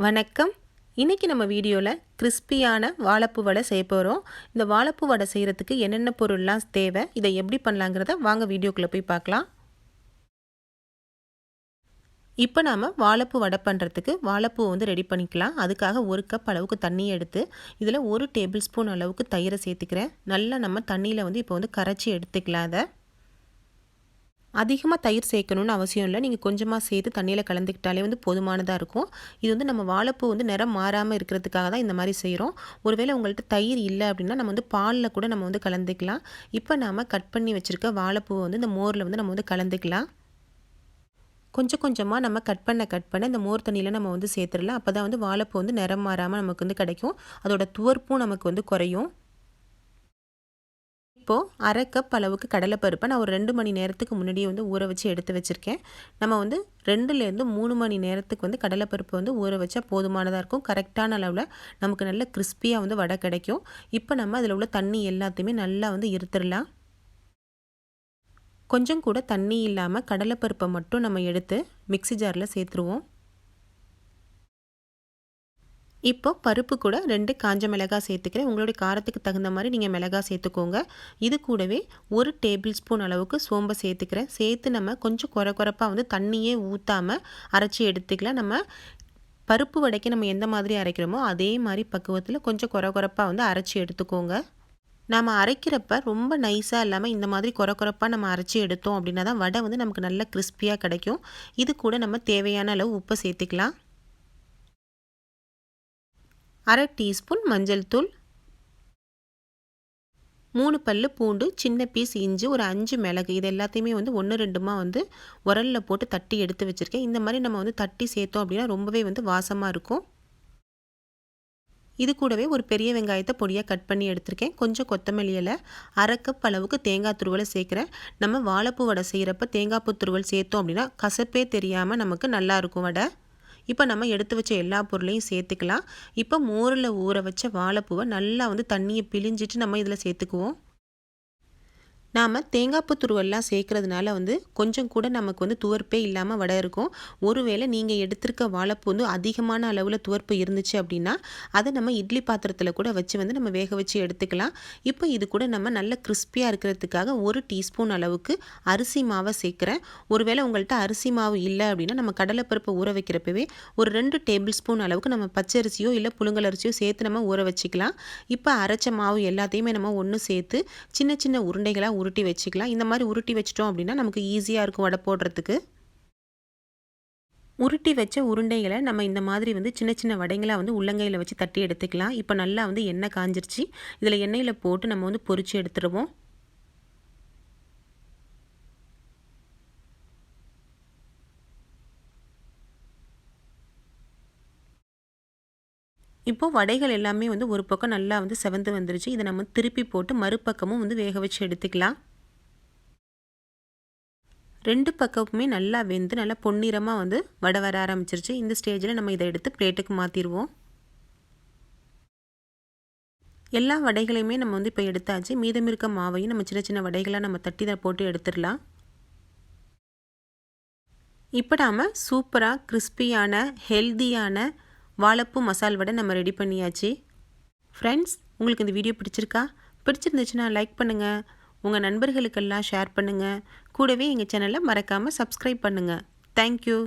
வணக்கம். இன்றைக்கி நம்ம வீடியோவில் கிறிஸ்பியான வாழைப்பூ வடை செய்ய போகிறோம். இந்த வாழைப்பூ வடை செய்கிறதுக்கு என்னென்ன பொருள்லாம் தேவை, இதை எப்படி பண்ணலாங்கிறத வாங்க வீடியோக்குள்ளே போய் பார்க்கலாம். இப்போ நாம் வாழைப்பூ வடை பண்ணுறதுக்கு வாழைப்பூ ரெடி பண்ணிக்கலாம். அதுக்காக 1 கப் அளவுக்கு தண்ணி எடுத்து இதில் 1 டேபிள் ஸ்பூன் அளவுக்கு தயிரை சேர்த்துக்கிறேன். நல்லா நம்ம தண்ணியில் இப்போ கரைச்சி எடுத்துக்கலாம். அதை அதிகமாக தயிர் சேர்க்கணும்னு அவசியம் இல்லை. நீங்கள் கொஞ்சமாக சேர்த்து தண்ணியில் கலந்துக்கிட்டாலே போதுமானதாக இருக்கும். இது நம்ம வாழைப்பூ நிறம் மாறாமல் இருக்கிறதுக்காக தான் இந்த மாதிரி செய்கிறோம். ஒருவேளை உங்கள்கிட்ட தயிர் இல்லை அப்படின்னா நம்ம பாலில் கூட நம்ம கலந்துக்கலாம். இப்போ நாம் கட் பண்ணி வச்சுருக்க வாழைப்பூ இந்த மோரில் நம்ம கலந்துக்கலாம். கொஞ்சம் கொஞ்சமாக நம்ம கட் பண்ண இந்த மோர் தண்ணியில் நம்ம சேர்த்துடலாம். அப்போ தான் வாழைப்பூ நிறம் மாறாமல் நமக்கு கிடைக்கும். அதோட துவர்ப்பும் நமக்கு குறையும். இப்போது 1/2 கப் அளவுக்கு கடலைப்பருப்பை நான் ஒரு 2 மணி நேரத்துக்கு முன்னாடியே ஊற வச்சு எடுத்து வச்சுருக்கேன். நம்ம 2லேருந்து 3 மணி நேரத்துக்கு கடலைப்பருப்பு ஊற வச்சா போதுமானதாக இருக்கும். கரெக்டான அளவில் நமக்கு நல்ல கிறிஸ்பியாக வடை கிடைக்கும். இப்போ நம்ம அதில் உள்ள தண்ணி எல்லாத்தையுமே நல்லா இருத்துடலாம். கொஞ்சம் கூட தண்ணி இல்லாமல் கடலைப்பருப்பை மட்டும் நம்ம எடுத்து மிக்ஸி ஜாரில் சேர்த்துருவோம். இப்போ பருப்பு கூட 2 காஞ்ச மிளகாய் சேர்த்துக்கிறேன். உங்களுடைய காரத்துக்கு தகுந்த மாதிரி நீங்கள் மிளகாய் சேர்த்துக்கோங்க. இது கூடவே 1 டேபிள் ஸ்பூன் அளவுக்கு சோம்பை சேர்த்துக்கிறேன். சேர்த்து நம்ம கொஞ்சம் குறைப்பாக தண்ணியே ஊற்றாமல் அரைச்சி எடுத்துக்கலாம். நம்ம பருப்பு வடைக்கு நம்ம எந்த மாதிரி அரைக்கிறோமோ அதே மாதிரி பக்குவத்தில் கொஞ்சம் குறைப்பாக அரைச்சி எடுத்துக்கோங்க. நாம் அரைக்கிறப்ப ரொம்ப நைஸாக இல்லாமல் இந்த மாதிரி குறைப்பாக நம்ம அரைச்சி எடுத்தோம் அப்படின்னா தான் வடை நமக்கு நல்ல கிறிஸ்பியாக கிடைக்கும். இது கூட நம்ம தேவையான அளவு உப்பை சேர்த்துக்கலாம். 1/2 டீஸ்பூன் மஞ்சள் தூள், 3 பல்லு பூண்டு, சின்ன பீஸ் இஞ்சி, ஒரு 5 மிளகு, இது எல்லாத்தையுமே 1 2மா உரலில் போட்டு தட்டி எடுத்து வச்சுருக்கேன். இந்த மாதிரி நம்ம தட்டி சேர்த்தோம் அப்படின்னா ரொம்பவே வாசமாக இருக்கும். இது கூடவே ஒரு பெரிய வெங்காயத்தை பொடியாக கட் பண்ணி எடுத்திருக்கேன். கொஞ்சம் கொத்தமல்லி இலை, 1/2 கப் அளவுக்கு தேங்காய் துருவலை சேர்க்குறேன். நம்ம வாழைப்பூ வடை செய்கிறப்ப தேங்காய் பூ துருவல் சேர்த்தோம் அப்படின்னா கசப்பே தெரியாமல் நமக்கு நல்லாயிருக்கும் வடை. இப்போ நம்ம எடுத்து வச்ச எல்லா பொருளையும் சேர்த்துக்கலாம். இப்போ மோரில் ஊற வச்ச வாழைப்பூவை நல்லா தண்ணியை பிழிஞ்சிட்டு நம்ம இதில் சேர்த்துக்குவோம். நாம் தேங்காய் பூ துருவெல்லாம் சேர்க்குறதுனால கொஞ்சம் கூட நமக்கு துவர்ப்பே இல்லாமல் வடை இருக்கும். ஒருவேளை நீங்கள் எடுத்திருக்க வாழைப்பூ அதிகமான அளவில் துவர்ப்பு இருந்துச்சு அப்படின்னா அதை நம்ம இட்லி பாத்திரத்தில் கூட வச்சு நம்ம வேக வச்சு எடுத்துக்கலாம். இப்போ இது கூட நம்ம நல்ல கிறிஸ்பியாக இருக்கிறதுக்காக 1 டீஸ்பூன் அளவுக்கு அரிசி மாவை சேர்க்குறேன். ஒருவேளை உங்கள்கிட்ட அரிசி மாவு இல்லை அப்படின்னா நம்ம கடலைப்பருப்பை ஊற வைக்கிறப்பவே ஒரு 2 டேபிள் ஸ்பூன் அளவுக்கு நம்ம பச்சரிசியோ இல்லை புழுங்கலரிசியோ சேர்த்து நம்ம ஊற வச்சுக்கலாம். இப்போ அரைச்ச மாவு எல்லாத்தையுமே நம்ம ஒன்று சேர்த்து சின்ன சின்ன உருண்டைகளாக உருட்டி வச்சுக்கலாம். இந்த மாதிரி உருட்டி வச்சிட்டோம் அப்படின்னா நமக்கு ஈஸியாக இருக்கும் வடை போடுறதுக்கு. உருட்டி வச்ச உருண்டைகளை நம்ம இந்த மாதிரி சின்ன சின்ன வடைங்களாக உள்ளங்கையில் வச்சு தட்டி எடுத்துக்கலாம். இப்போ நல்லா எண்ணெய் காஞ்சிருச்சு. இதில் எண்ணெயில் போட்டு நம்ம பொரிச்சு எடுத்துருவோம். இப்போ வடைகள் எல்லாமே ஒரு பக்கம் நல்லா செவந்து வந்துருச்சு. இதை நம்ம திருப்பி போட்டு மறுபக்கமும் வேக வச்சு எடுத்துக்கலாம். 2 பக்கமுமே நல்லா வெந்து நல்லா பொன்னிறமாக வடை வர ஆரம்பிச்சிருச்சு. இந்த ஸ்டேஜில் நம்ம இதை எடுத்து பிளேட்டுக்கு மாற்றிடுவோம். எல்லா வடைகளையுமே நம்ம இப்போ எடுத்தாச்சு. மீதம் இருக்க மாவையும் நம்ம சின்ன சின்ன வடைகளாக நம்ம தட்டி தான் போட்டு எடுத்துடலாம். இப்போ நாம் சூப்பராக கிறிஸ்பியான ஹெல்தியான வாழைப்பூ மசால் வடை நம்ம ரெடி பண்ணியாச்சு. ஃப்ரெண்ட்ஸ், உங்களுக்கு இந்த வீடியோ பிடிச்சிருந்துச்சுன்னா லைக் பண்ணுங்கள், உங்கள் நண்பர்களுக்கெல்லாம் ஷேர் பண்ணுங்கள். கூடவே எங்கள் சேனலை மறக்காமல் சப்ஸ்கிரைப் பண்ணுங்கள். தேங்க்யூ.